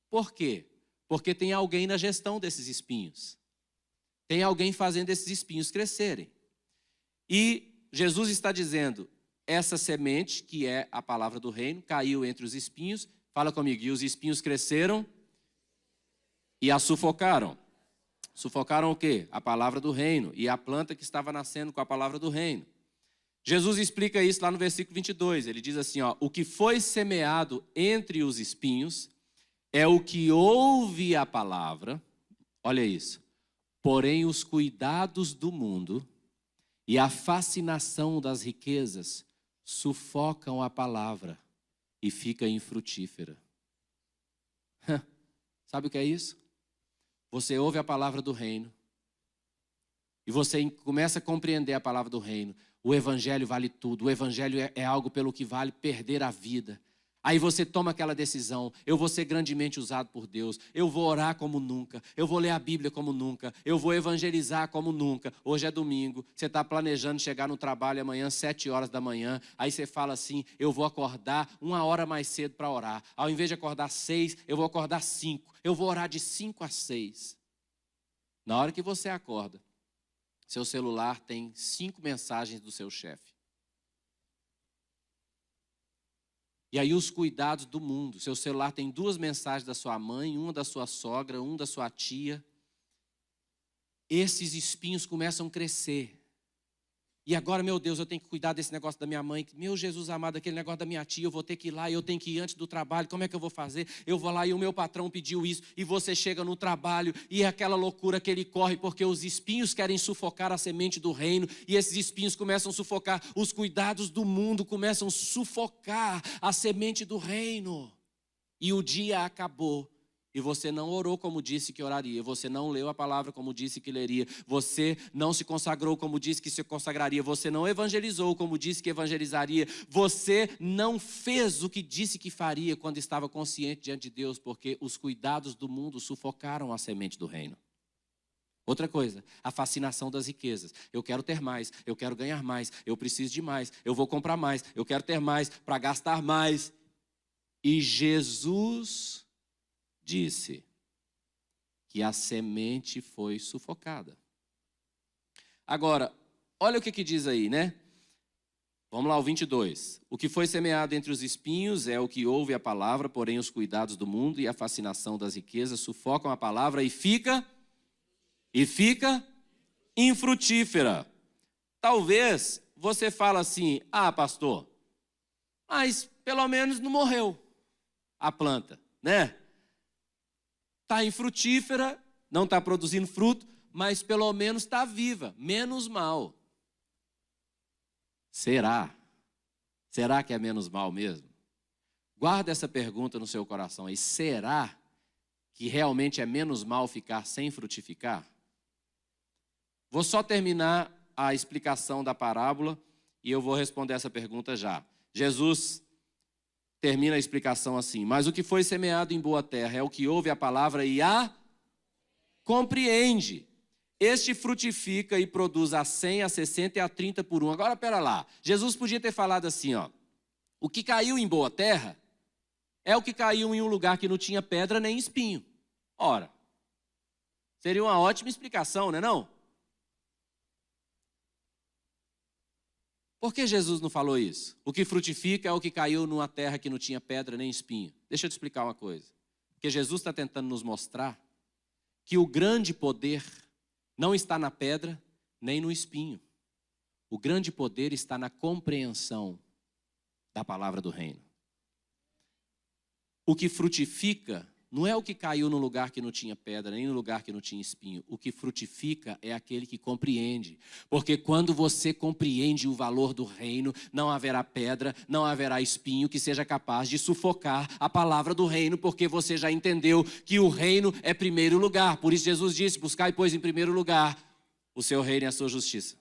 Por quê? Porque tem alguém na gestão desses espinhos. Tem alguém fazendo esses espinhos crescerem. E Jesus está dizendo, essa semente, que é a palavra do reino, caiu entre os espinhos. Fala comigo, e os espinhos cresceram e a sufocaram. Sufocaram o quê? A palavra do reino e a planta que estava nascendo com a palavra do reino. Jesus explica isso lá no versículo 22. Ele diz assim, ó, o que foi semeado entre os espinhos é o que ouve a palavra. Olha isso. Porém, os cuidados do mundo e a fascinação das riquezas sufocam a palavra e fica infrutífera. Sabe o que é isso? Você ouve a palavra do reino e você começa a compreender a palavra do reino. O evangelho vale tudo, o evangelho é algo pelo que vale perder a vida. Aí você toma aquela decisão, eu vou ser grandemente usado por Deus, eu vou orar como nunca, eu vou ler a Bíblia como nunca, eu vou evangelizar como nunca. Hoje é domingo, você está planejando chegar no trabalho amanhã, 7 horas da manhã, aí você fala assim, eu vou acordar 1 hora mais cedo para orar. Ao invés de acordar 6, eu vou acordar 5, eu vou orar de 5 a 6. Na hora que você acorda, seu celular tem 5 mensagens do seu chefe. E aí os cuidados do mundo. Seu celular tem 2 mensagens da sua mãe, uma da sua sogra, uma da sua tia. Esses espinhos começam a crescer. E agora, meu Deus, eu tenho que cuidar desse negócio da minha mãe. Meu Jesus amado, aquele negócio da minha tia, eu vou ter que ir lá, eu tenho que ir antes do trabalho. Como é que eu vou fazer? Eu vou lá e o meu patrão pediu isso. E você chega no trabalho e é aquela loucura que ele corre, porque os espinhos querem sufocar a semente do reino. E esses espinhos começam a sufocar. Os cuidados do mundo começam a sufocar a semente do reino. E o dia acabou. E você não orou como disse que oraria. Você não leu a palavra como disse que leria. Você não se consagrou como disse que se consagraria. Você não evangelizou como disse que evangelizaria. Você não fez o que disse que faria quando estava consciente diante de Deus, porque os cuidados do mundo sufocaram a semente do reino. Outra coisa, a fascinação das riquezas. Eu quero ter mais, eu quero ganhar mais, eu preciso de mais, eu vou comprar mais, eu quero ter mais para gastar mais. E Jesus disse que a semente foi sufocada. Agora, olha o que diz aí, né? Vamos lá, o 22. O que foi semeado entre os espinhos é o que ouve a palavra, porém os cuidados do mundo e a fascinação das riquezas sufocam a palavra e fica infrutífera. Talvez você fale assim, pastor, mas pelo menos não morreu a planta, né? Está infrutífera, não está produzindo fruto, mas pelo menos está viva, menos mal. Será? Será que é menos mal mesmo? Guarda essa pergunta no seu coração aí. Será que realmente é menos mal ficar sem frutificar? Vou só terminar a explicação da parábola e eu vou responder essa pergunta já. Jesus termina a explicação assim, mas o que foi semeado em boa terra é o que ouve a palavra e a compreende. Este frutifica e produz a 100, a 60 e a 30 por 1. Agora, pera lá, Jesus podia ter falado assim, ó, o que caiu em boa terra é o que caiu em um lugar que não tinha pedra nem espinho. Ora, seria uma ótima explicação, não é não? Por que Jesus não falou isso? O que frutifica é o que caiu numa terra que não tinha pedra nem espinho. Deixa eu te explicar uma coisa. Porque Jesus está tentando nos mostrar que o grande poder não está na pedra nem no espinho. O grande poder está na compreensão da palavra do reino. O que frutifica não é o que caiu no lugar que não tinha pedra, nem no lugar que não tinha espinho. O que frutifica é aquele que compreende. Porque quando você compreende o valor do reino, não haverá pedra, não haverá espinho que seja capaz de sufocar a palavra do reino, porque você já entendeu que o reino é primeiro lugar. Por isso Jesus disse, buscai, pois, em primeiro lugar o seu reino e a sua justiça.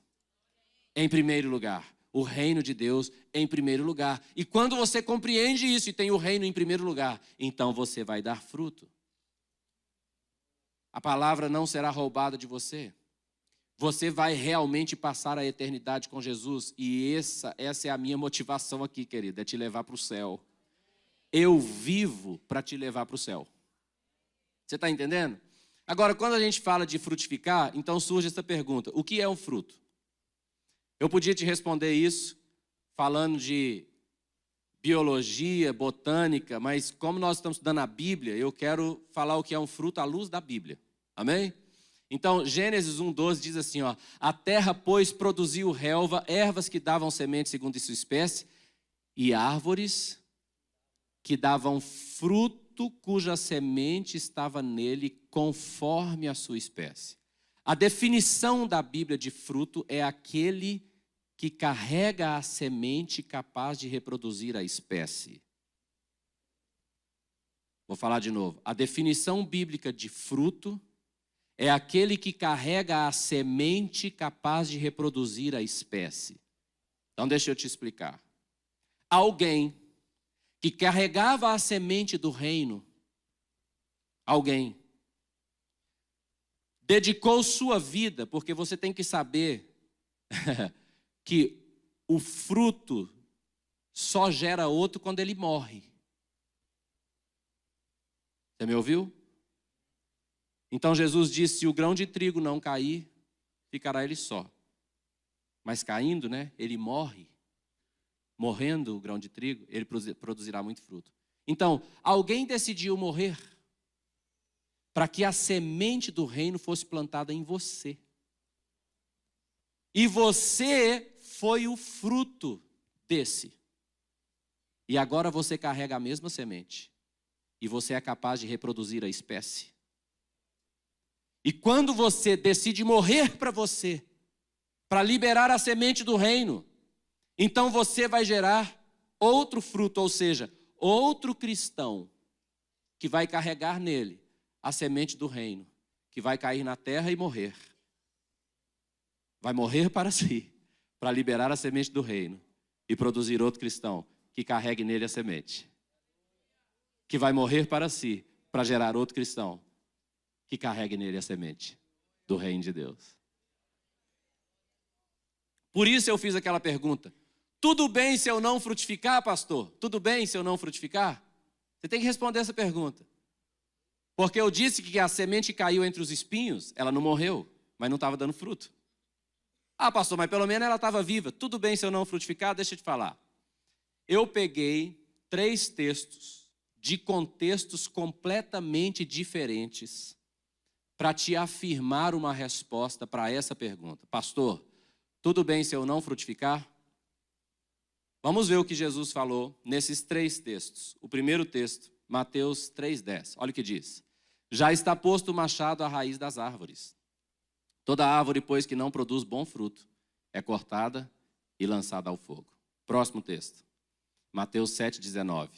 Em primeiro lugar. O reino de Deus em primeiro lugar. E quando você compreende isso e tem o reino em primeiro lugar, então você vai dar fruto. A palavra não será roubada de você. Você vai realmente passar a eternidade com Jesus. E essa é a minha motivação aqui, querida, é te levar para o céu. Eu vivo para te levar para o céu. Você está entendendo? Agora, quando a gente fala de frutificar, então surge essa pergunta: o que é um fruto? Eu podia te responder isso falando de biologia, botânica, mas como nós estamos estudando a Bíblia, eu quero falar o que é um fruto à luz da Bíblia. Amém? Então, Gênesis 1:12 diz assim, ó: a terra, pois, produziu relva, ervas que davam semente segundo sua espécie, e árvores que davam fruto cuja semente estava nele conforme a sua espécie. A definição da Bíblia de fruto é aquele que carrega a semente capaz de reproduzir a espécie. Vou falar de novo. A definição bíblica de fruto é aquele que carrega a semente capaz de reproduzir a espécie. Então deixa eu te explicar. Alguém que carregava a semente do reino, alguém dedicou sua vida, porque você tem que saber que o fruto só gera outro quando ele morre. Você me ouviu? Então Jesus disse, se o grão de trigo não cair, ficará ele só. Mas caindo, né, ele morre. Morrendo o grão de trigo, ele produzirá muito fruto. Então, alguém decidiu morrer para que a semente do reino fosse plantada em você. E você foi o fruto desse. E agora você carrega a mesma semente. E você é capaz de reproduzir a espécie. E quando você decide morrer para você, para liberar a semente do reino, então você vai gerar outro fruto, ou seja, outro cristão que vai carregar nele a semente do reino, que vai cair na terra e morrer. Vai morrer para si, para liberar a semente do reino e produzir outro cristão que carregue nele a semente. Que vai morrer para si, para gerar outro cristão que carregue nele a semente do reino de Deus. Por isso eu fiz aquela pergunta: tudo bem se eu não frutificar, pastor? Tudo bem se eu não frutificar? Você tem que responder essa pergunta. Porque eu disse que a semente caiu entre os espinhos, ela não morreu, mas não estava dando fruto. Ah, pastor, mas pelo menos ela estava viva. Tudo bem se eu não frutificar? Deixa eu te falar. Eu peguei 3 textos de contextos completamente diferentes para te afirmar uma resposta para essa pergunta. Pastor, tudo bem se eu não frutificar? Vamos ver o que Jesus falou nesses 3 textos. O primeiro texto, Mateus 3:10. Olha o que diz. Já está posto o machado à raiz das árvores. Toda árvore, pois, que não produz bom fruto, é cortada e lançada ao fogo. Próximo texto. Mateus 7:19.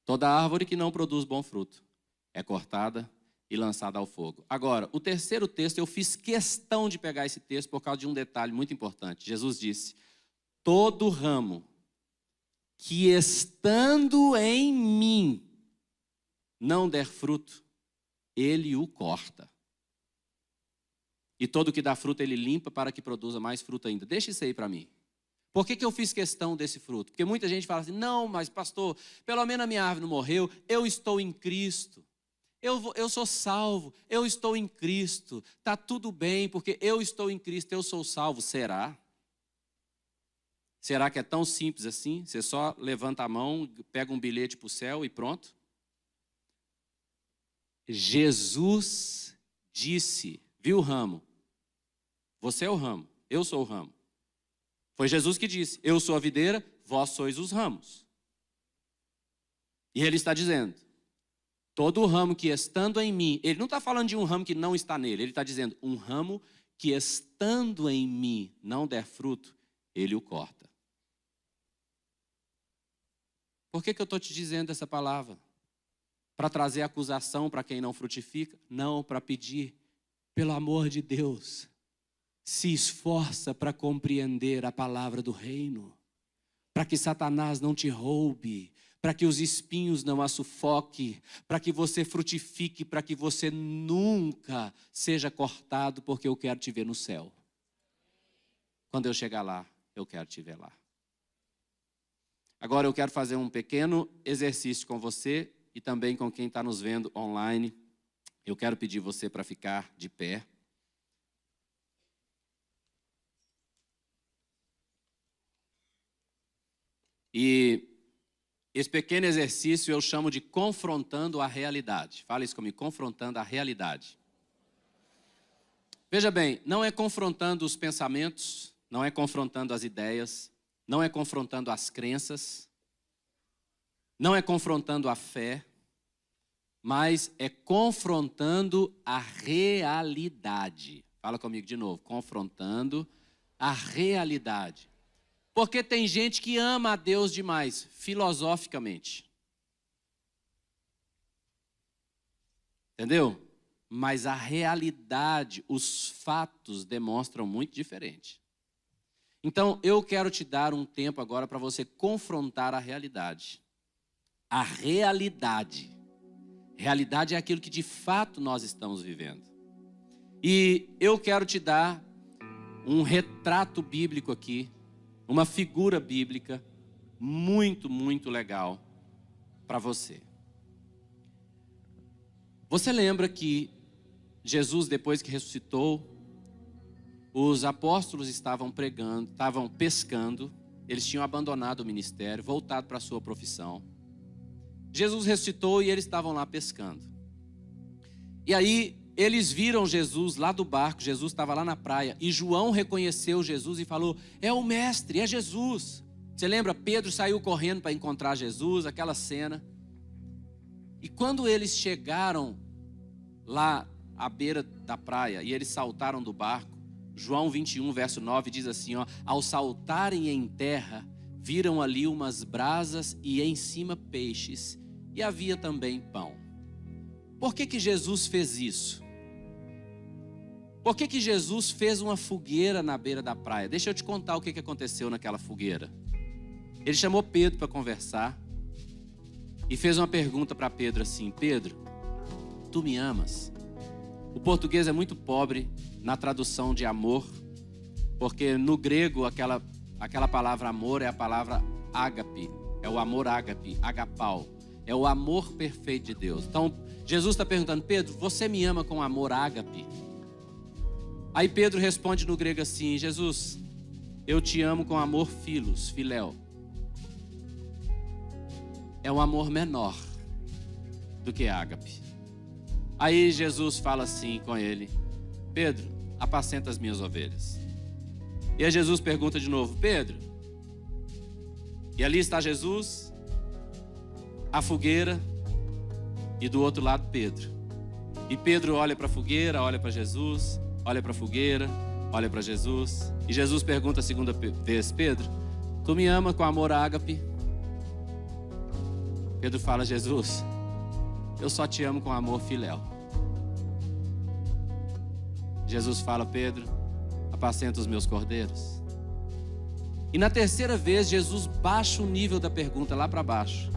Toda árvore que não produz bom fruto é cortada e lançada ao fogo. Agora, o terceiro texto, eu fiz questão de pegar esse texto por causa de um detalhe muito importante. Jesus disse, todo ramo que estando em mim não der fruto, ele o corta. E todo que dá fruto ele limpa para que produza mais fruto ainda. Deixa isso aí para mim. Por que eu fiz questão desse fruto? Porque muita gente fala assim, não, mas pastor, pelo menos a minha árvore não morreu, eu estou em Cristo. Eu sou salvo, eu estou em Cristo. Está tudo bem, porque eu estou em Cristo, eu sou salvo. Será? Será que é tão simples assim? Você só levanta a mão, pega um bilhete para o céu e pronto? Jesus disse, viu o ramo? Você é o ramo, eu sou o ramo. Foi Jesus que disse, eu sou a videira, vós sois os ramos. E ele está dizendo, Todo ramo que estando em mim, ele não está falando de um ramo que não está nele, ele está dizendo um ramo que estando em mim não der fruto, ele o corta. Por que eu estou te dizendo essa palavra? Para trazer acusação para quem não frutifica? Não, para pedir, pelo amor de Deus, se esforça para compreender a palavra do reino, para que Satanás não te roube, para que os espinhos não a sufoque, para que você frutifique, para que você nunca seja cortado, porque eu quero te ver no céu. Quando eu chegar lá, eu quero te ver lá. Agora eu quero fazer um pequeno exercício com você e também com quem está nos vendo online. Eu quero pedir você para ficar de pé. E esse pequeno exercício eu chamo de confrontando a realidade. Fala isso comigo, confrontando a realidade. Veja bem, não é confrontando os pensamentos, não é confrontando as ideias, não é confrontando as crenças, não é confrontando a fé, mas é confrontando a realidade. Fala comigo de novo, confrontando a realidade. Porque tem gente que ama a Deus demais, filosoficamente. Entendeu? Mas a realidade, os fatos demonstram muito diferente. Então, eu quero te dar um tempo agora para você confrontar a realidade. A realidade. Realidade é aquilo que de fato nós estamos vivendo. E eu quero te dar um retrato bíblico aqui, uma figura bíblica muito, muito legal para você. Você lembra que Jesus, depois que ressuscitou, os apóstolos estavam pregando, estavam pescando, eles tinham abandonado o ministério, voltado para a sua profissão. Jesus ressuscitou e eles estavam lá pescando. E aí eles viram Jesus lá do barco, Jesus estava lá na praia, e João reconheceu Jesus e falou, é o mestre, é Jesus. Você lembra? Pedro saiu correndo para encontrar Jesus, aquela cena. E quando eles chegaram lá à beira da praia e eles saltaram do barco, João 21, verso 9 diz assim, ó, ao saltarem em terra, viram ali umas brasas e em cima peixes, e havia também pão. Por que Jesus fez isso? Por que Jesus fez uma fogueira na beira da praia? Deixa eu te contar o que aconteceu naquela fogueira. Ele chamou Pedro para conversar e fez uma pergunta para Pedro assim, Pedro, tu me amas? O português é muito pobre na tradução de amor, porque no grego aquela palavra amor é a palavra ágape, é o amor ágape, agapau, é o amor perfeito de Deus. Então Jesus está perguntando, Pedro, você me ama com amor ágape? Aí Pedro responde no grego assim, Jesus, eu te amo com amor philos, filéu. É um amor menor do que ágape. Aí Jesus fala assim com ele, Pedro, apacenta as minhas ovelhas. E aí Jesus pergunta de novo, Pedro, e ali está Jesus, a fogueira, e do outro lado Pedro. E Pedro olha para a fogueira, olha para Jesus, olha para a fogueira, olha para Jesus. E Jesus pergunta a segunda vez, Pedro, tu me ama com amor ágape? Pedro fala, Jesus, eu só te amo com amor filéu. Jesus fala, Pedro, apacenta os meus cordeiros. E na terceira vez, Jesus baixa o nível da pergunta lá para baixo.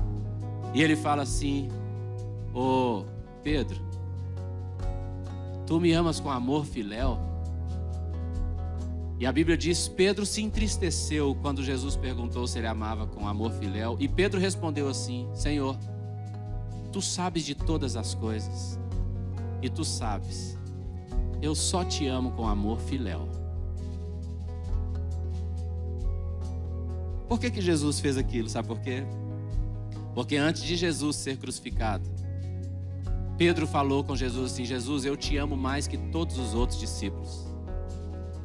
E ele fala assim, ô Pedro, tu me amas com amor filéu? E a Bíblia diz, Pedro se entristeceu quando Jesus perguntou se ele amava com amor filéu. E Pedro respondeu assim, Senhor, tu sabes de todas as coisas. E tu sabes, eu só te amo com amor filéu. Por que Jesus fez aquilo? Sabe por quê? Porque antes de Jesus ser crucificado, Pedro falou com Jesus assim, Jesus, eu te amo mais que todos os outros discípulos.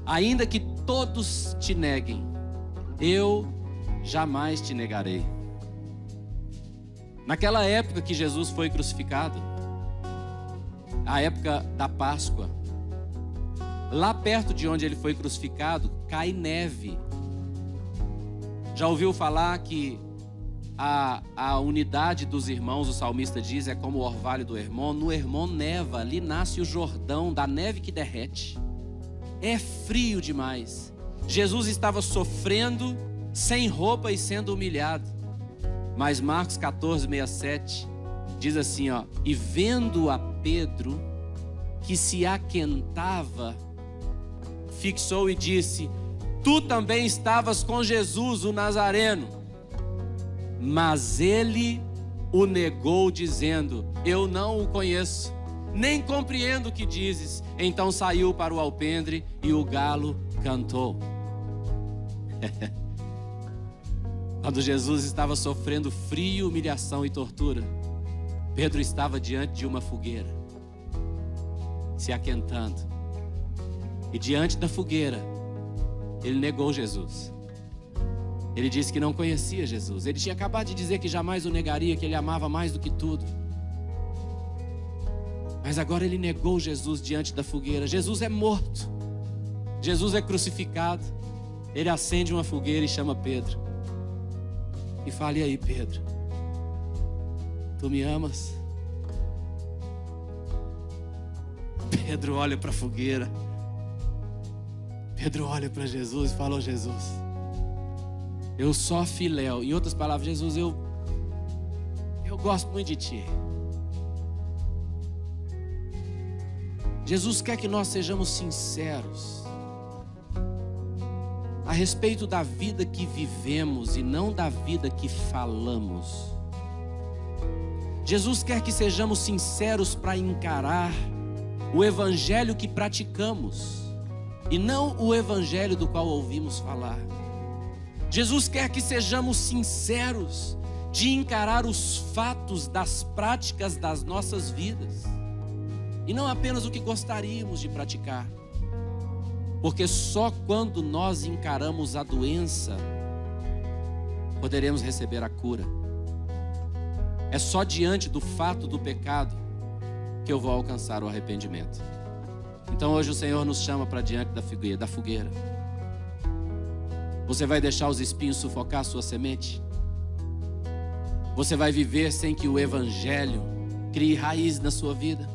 Ainda que todos te neguem, eu jamais te negarei. Naquela época que Jesus foi crucificado, a época da Páscoa, lá perto de onde ele foi crucificado, cai neve. Já ouviu falar que a unidade dos irmãos, o salmista diz, é como o orvalho do Hermon? No Hermon neva, ali nasce o Jordão, da neve que derrete. É frio demais. Jesus estava sofrendo, sem roupa e sendo humilhado. Mas Marcos 14:67 diz assim, ó: e vendo a Pedro, que se aquentava, fixou e disse: tu também estavas com Jesus, o Nazareno. Mas ele o negou, dizendo: eu não o conheço, nem compreendo o que dizes. Então saiu para o alpendre e o galo cantou. Quando Jesus estava sofrendo frio, humilhação e tortura, Pedro estava diante de uma fogueira, se aquentando. E diante da fogueira, ele negou Jesus. Ele disse que não conhecia Jesus. Ele tinha acabado de dizer que jamais o negaria, que ele amava mais do que tudo. Mas agora ele negou Jesus diante da fogueira. Jesus é morto. Jesus é crucificado. Ele acende uma fogueira e chama Pedro. E fala: e aí, Pedro? Tu me amas? Pedro olha para a fogueira. Pedro olha para Jesus e fala: oh, Jesus, eu só filéu. Em outras palavras, Jesus, eu gosto muito de ti. Jesus quer que nós sejamos sinceros a respeito da vida que vivemos e não da vida que falamos. Jesus quer que sejamos sinceros para encarar o evangelho que praticamos e não o evangelho do qual ouvimos falar. Jesus quer que sejamos sinceros de encarar os fatos das práticas das nossas vidas e não apenas o que gostaríamos de praticar. Porque só quando nós encaramos a doença poderemos receber a cura. É só diante do fato do pecado que eu vou alcançar o arrependimento. Então hoje o Senhor nos chama para diante da fogueira. Você vai deixar os espinhos sufocar a sua semente? Você vai viver sem que o evangelho crie raiz na sua vida?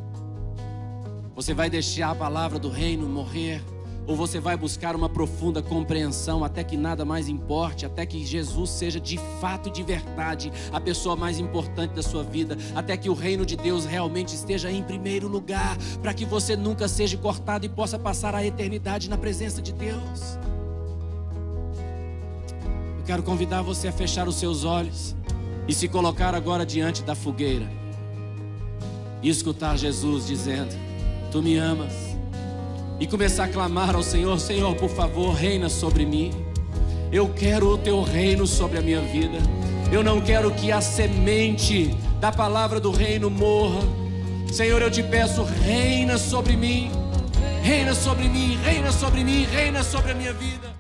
Você vai deixar a palavra do reino morrer? Ou você vai buscar uma profunda compreensão até que nada mais importe, até que Jesus seja de fato e de verdade a pessoa mais importante da sua vida, até que o reino de Deus realmente esteja em primeiro lugar, para que você nunca seja cortado e possa passar a eternidade na presença de Deus? Eu quero convidar você a fechar os seus olhos e se colocar agora diante da fogueira e escutar Jesus dizendo: tu me amas. E começar a clamar ao Senhor: Senhor, por favor, reina sobre mim. Eu quero o teu reino sobre a minha vida. Eu não quero que a semente da palavra do reino morra. Senhor, eu te peço, reina sobre mim. Reina sobre mim, reina sobre mim, reina sobre a minha vida.